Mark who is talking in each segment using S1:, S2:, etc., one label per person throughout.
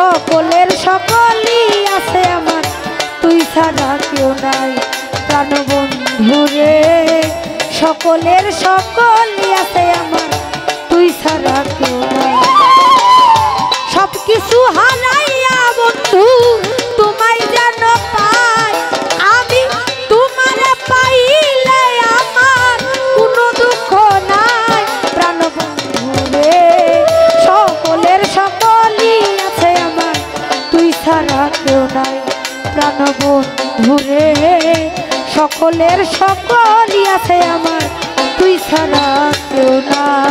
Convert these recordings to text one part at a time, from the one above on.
S1: সকলের সকলই আছে আমার, তুই ছাড়া কেউ নাই প্রাণ বন্ধু রে। সকলের সকলই আছে আমার, তুই ছাড়া কেউ নাই। সব কিছু হারাইয়া বন্ধু তোমায় যেন পাই, আমি তোমারে পাইলে আমার কোনো দুঃখ নাই প্রাণ বন্ধু রে। সকলের সকলই আছে আমার, তুই ছাড়া কেউ নাই প্রাণ বন্ধু রে। সকলের সকলই আছে আমার, তুই ছাড়া কেউ নাই।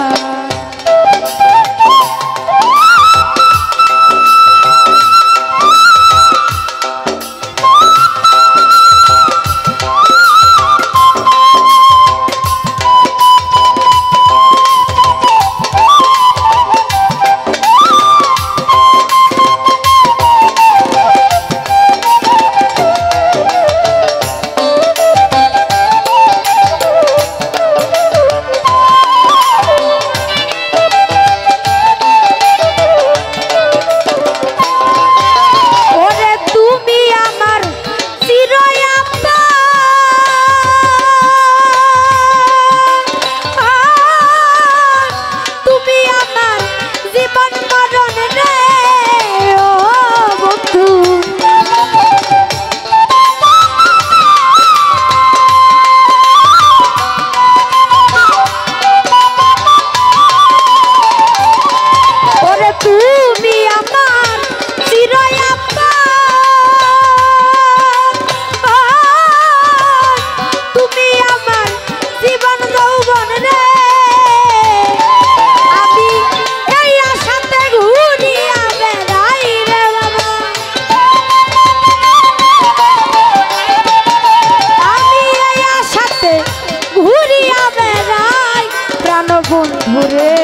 S1: বন্ধুরে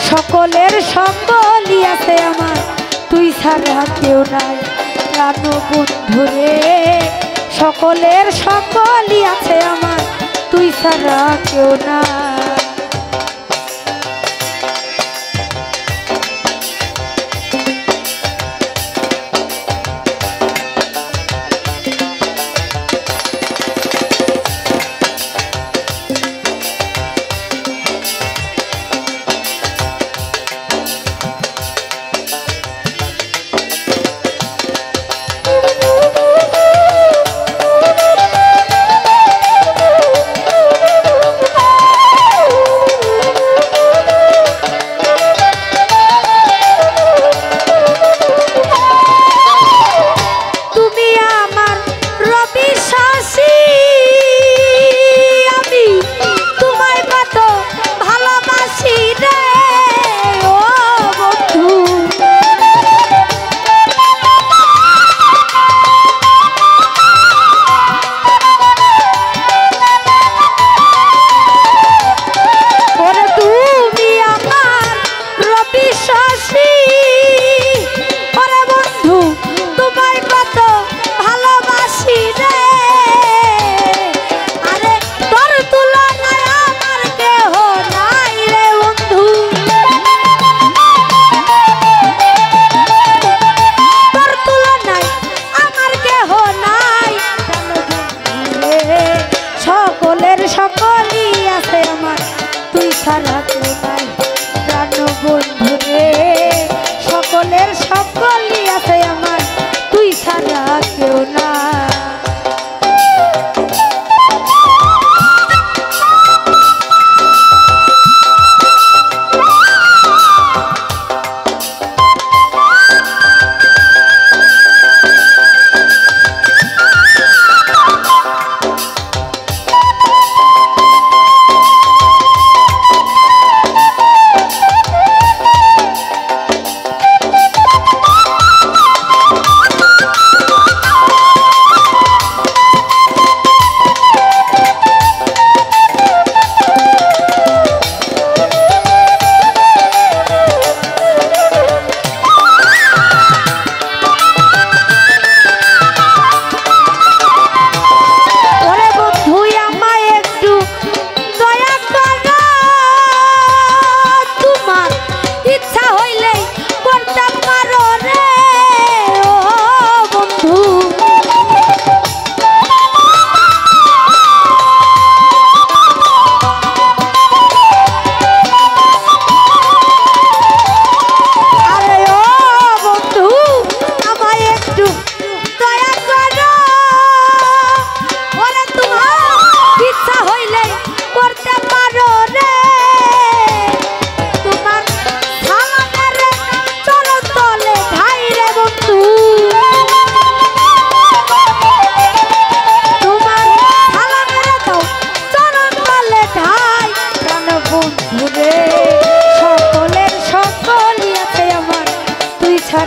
S1: সকলের সকলই আছে আমার, তুই ছাড়া কেউ নাই প্রাণ বন্ধুরে। সকলের সকলই আছে আমার, তুই ছাড়া কেউ নাই। সকলের সকলই আছে আমার, তুই ছাড়া কেউ না।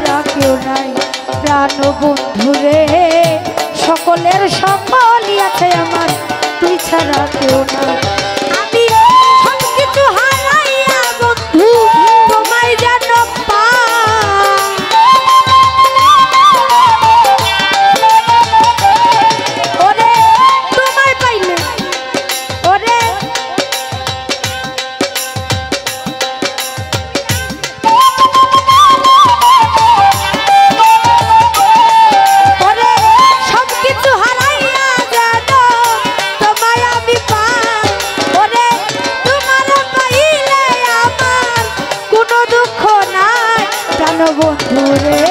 S1: ছাড়া কেউ নাই প্রাণ বন্ধুরে সকলের সকলই আছে আমার তুই ছাড়া কেউ নাই আমি সব কিছু হারাইয়া বন্ধু তোমায় যেন পাই ওরে তোমায় পাইলে ওরে বন্ধুরে